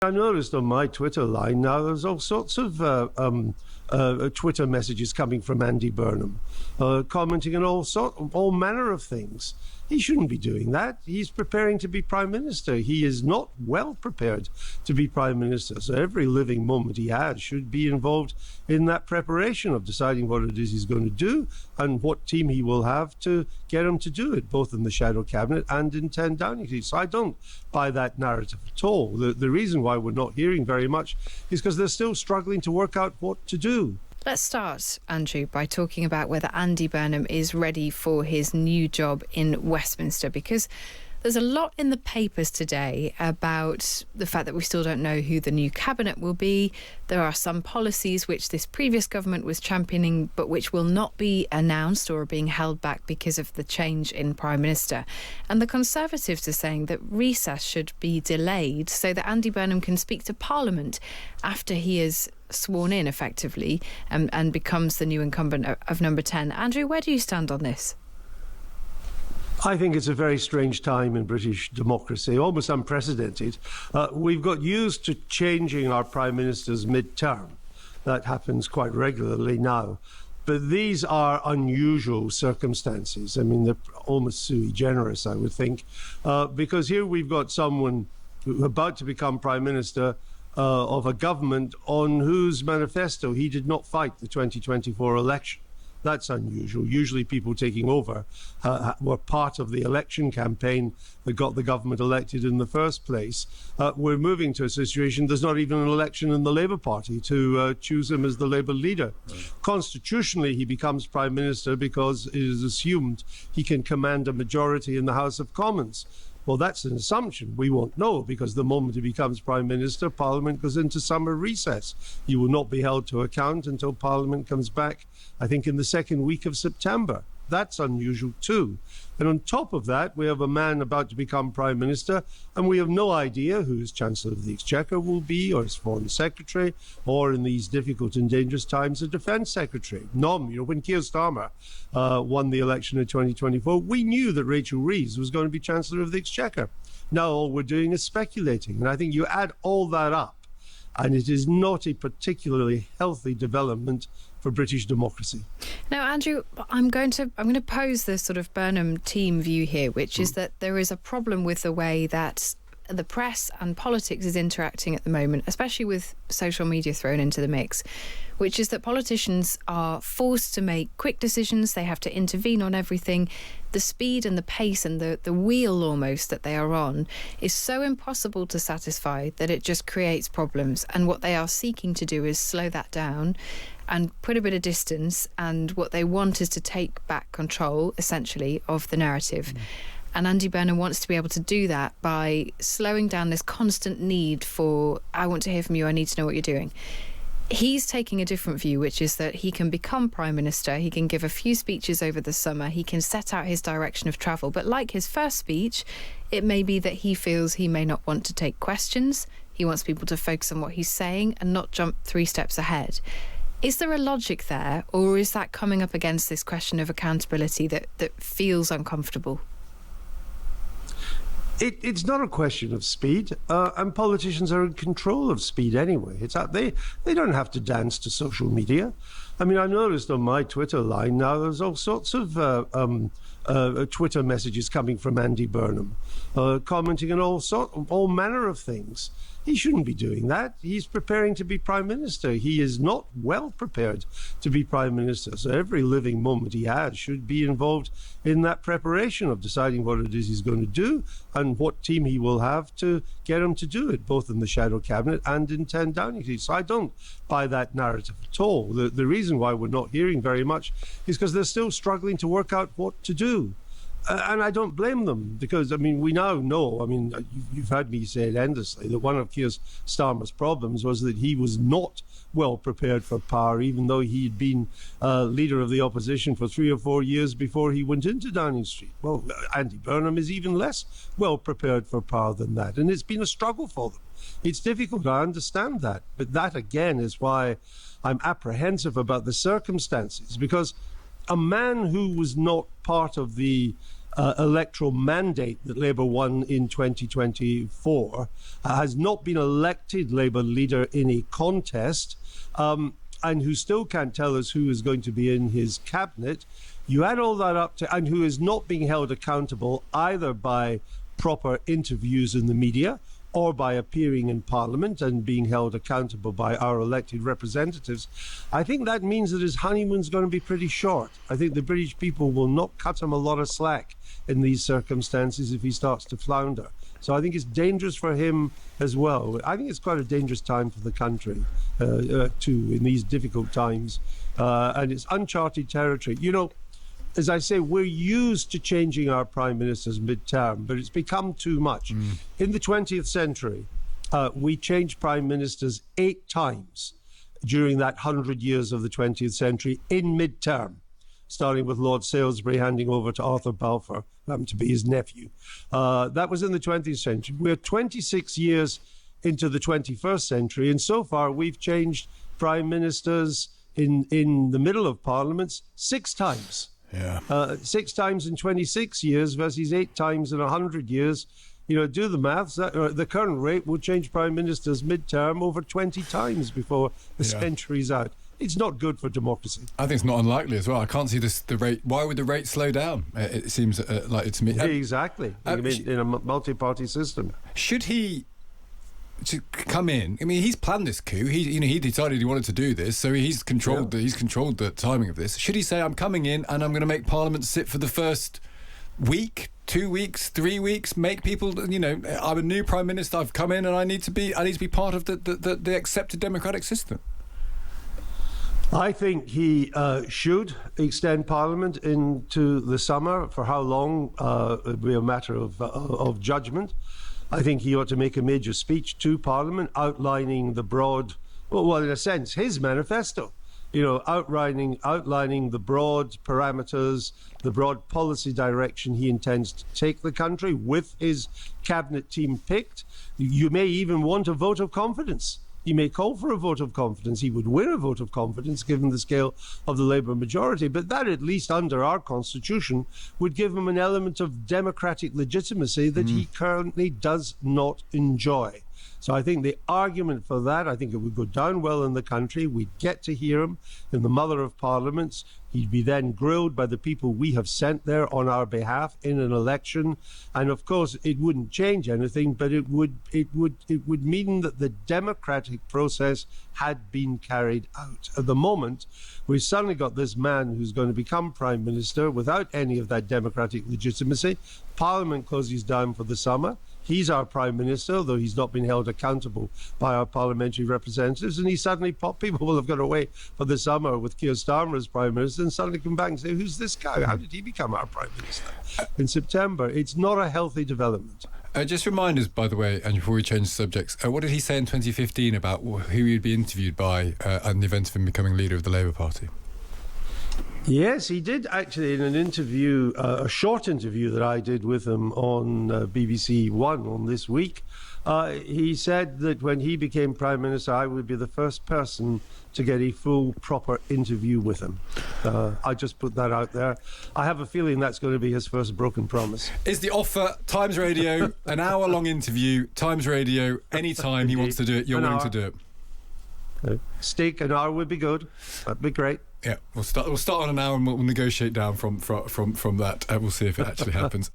I noticed on my Twitter line now there's all sorts of Twitter messages coming from Andy Burnham, commenting on all manner of things. He shouldn't be doing that. He's preparing to be Prime Minister. He is not well prepared to be Prime Minister. So every living moment he has should be involved in that preparation of deciding what it is he's going to do and what team he will have to get him to do it, both in the shadow cabinet and in 10 Downing Street. So I don't buy that narrative at all. The reason why we're not hearing very much is because they're still struggling to work out what to do. Let's start, Andrew, by talking about whether Andy Burnham is ready for his new job in Westminster, because there's a lot in the papers today about the fact that we still don't know who the new cabinet will be. There are some policies which this previous government was championing but which will not be announced or are being held back because of the change in Prime Minister. And the Conservatives are saying that recess should be delayed so that Andy Burnham can speak to Parliament after he is sworn in effectively and becomes the new incumbent of number 10. Andrew, where do you stand on this? I think it's a very strange time in British democracy, almost unprecedented. We've got used to changing our prime ministers mid-term. That happens quite regularly now. But these are unusual circumstances. I mean, they're almost sui generis, I would think, because here we've got someone who's about to become prime minister of a government on whose manifesto he did not fight the 2024 election. That's unusual. Usually people taking over were part of the election campaign that got the government elected in the first place. We're moving to a situation, there's not even an election in the Labour Party to choose him as the Labour leader. Right. Constitutionally, he becomes Prime Minister because it is assumed he can command a majority in the House of Commons. Well, that's an assumption. We won't know because the moment he becomes Prime Minister, Parliament goes into summer recess. He will not be held to account until Parliament comes back, I think, in the second week of September. That's unusual too. And on top of that, we have a man about to become Prime Minister, and we have no idea who his Chancellor of the Exchequer will be, or his Foreign Secretary, or in these difficult and dangerous times, a Defence Secretary. When Keir Starmer won the election in 2024, we knew that Rachel Reeves was going to be Chancellor of the Exchequer. Now all we're doing is speculating. And I think you add all that up, and it is not a particularly healthy development for British democracy. Now, Andrew, I'm going to pose the sort of Burnham team view here, which is that there is a problem with the way that the press and politics is interacting at the moment, especially with social media thrown into the mix, which is that politicians are forced to make quick decisions. They have to intervene on everything. The speed and the pace and the wheel almost that they are on is so impossible to satisfy that it just creates problems. And what they are seeking to do is slow that down and put a bit of distance. And what they want is to take back control, essentially, of the narrative. And Andy Burnham wants to be able to do that by slowing down this constant need for, I want to hear from you, I need to know what you're doing. He's taking a different view, which is that he can become Prime Minister, he can give a few speeches over the summer, he can set out his direction of travel. But like his first speech, it may be that he feels he may not want to take questions. He wants people to focus on what he's saying and not jump 3 steps ahead. Is there a logic there, or is that coming up against this question of accountability that feels uncomfortable? It's not a question of speed, and politicians are in control of speed anyway. They don't have to dance to social media. I mean, I noticed on my Twitter line now there's all sorts of Twitter messages coming from Andy Burnham, commenting on all manner of things. He shouldn't be doing that. He's preparing to be Prime Minister. He is not well prepared to be Prime Minister. So every living moment he has should be involved in that preparation of deciding what it is he's going to do and what team he will have to get him to do it, both in the shadow cabinet and in 10 Downing Street. So I don't buy that narrative at all. The reason why we're not hearing very much is because they're still struggling to work out what to do. And I don't blame them because, I mean, we now know, I mean, you've heard me say it endlessly, that one of Keir Starmer's problems was that he was not well prepared for power, even though he'd been leader of the opposition for 3 or 4 years before he went into Downing Street. Well, Andy Burnham is even less well prepared for power than that. And it's been a struggle for them. It's difficult, I understand that. But that, again, is why I'm apprehensive about the circumstances, because a man who was not part of the electoral mandate that Labour won in 2024, has not been elected Labour leader in a contest, and who still can't tell us who is going to be in his cabinet. You add all that up to, and who is not being held accountable either by proper interviews in the media or by appearing in Parliament and being held accountable by our elected representatives. I think that means that his honeymoon's going to be pretty short. I think the British people will not cut him a lot of slack in these circumstances if he starts to flounder. So I think it's dangerous for him as well. I think it's quite a dangerous time for the country, too, in these difficult times. And it's uncharted territory. You know, as I say, we're used to changing our prime ministers mid-term, but it's become too much. In the 20th century, we changed prime ministers 8 times during that 100 years of the 20th century in mid-term, starting with Lord Salisbury handing over to Arthur Balfour, who happened to be his nephew. That was in the 20th century. We're 26 years into the 21st century, and so far we've changed prime ministers in the middle of parliaments 6 times. Yeah. 6 times in 26 years versus 8 times in 100 years. You know, do the maths. The current rate will change prime ministers mid-term over 20 times before the century's out. It's not good for democracy. I think it's not unlikely as well. I can't see the rate. Why would the rate slow down? It seems like it's me. Exactly. In a multi-party system. Should he to come in? I mean, he's planned this coup. He decided he wanted to do this, so he's controlled the timing of this. Should he say, "I'm coming in and I'm going to make Parliament sit for the first week, 2 weeks, 3 weeks, make people, I'm a new prime minister. I've come in and I need to be part of the accepted democratic system"? I think he should extend Parliament into the summer. For how long it'll be a matter of judgment. I think he ought to make a major speech to Parliament outlining the broad, well, in a sense, his manifesto. Outlining the broad parameters, the broad policy direction he intends to take the country with his cabinet team picked. You may even want a vote of confidence. He may call for a vote of confidence. He would win a vote of confidence given the scale of the Labour majority. But that, at least under our constitution, would give him an element of democratic legitimacy that he currently does not enjoy. So I think the argument for that, I think it would go down well in the country. We'd get to hear him in the Mother of Parliaments. He'd be then grilled by the people we have sent there on our behalf in an election. And of course, it wouldn't change anything, but it would mean that the democratic process had been carried out. At the moment, we've suddenly got this man who's going to become Prime Minister without any of that democratic legitimacy. Parliament closes down for the summer. He's our Prime Minister, though he's not been held accountable by our parliamentary representatives. And he suddenly people will have gone away for the summer with Keir Starmer as Prime Minister and suddenly come back and say, who's this guy? How did he become our Prime Minister? In September, it's not a healthy development. Just remind us, by the way, and before we change subjects, what did he say in 2015 about who he'd be interviewed by in the event of him becoming leader of the Labour Party? Yes, he did actually in an interview, a short interview that I did with him on BBC One on This Week. He said that when he became Prime Minister, I would be the first person to get a full, proper interview with him. I just put that out there. I have a feeling that's going to be his first broken promise. Is the offer Times Radio, an hour-long interview, Times Radio, anytime he wants to do it, you're willing to do it? Stig, an hour would be good. That'd be great. Yeah, we'll start on an hour and we'll negotiate down from that. We'll see if it actually happens.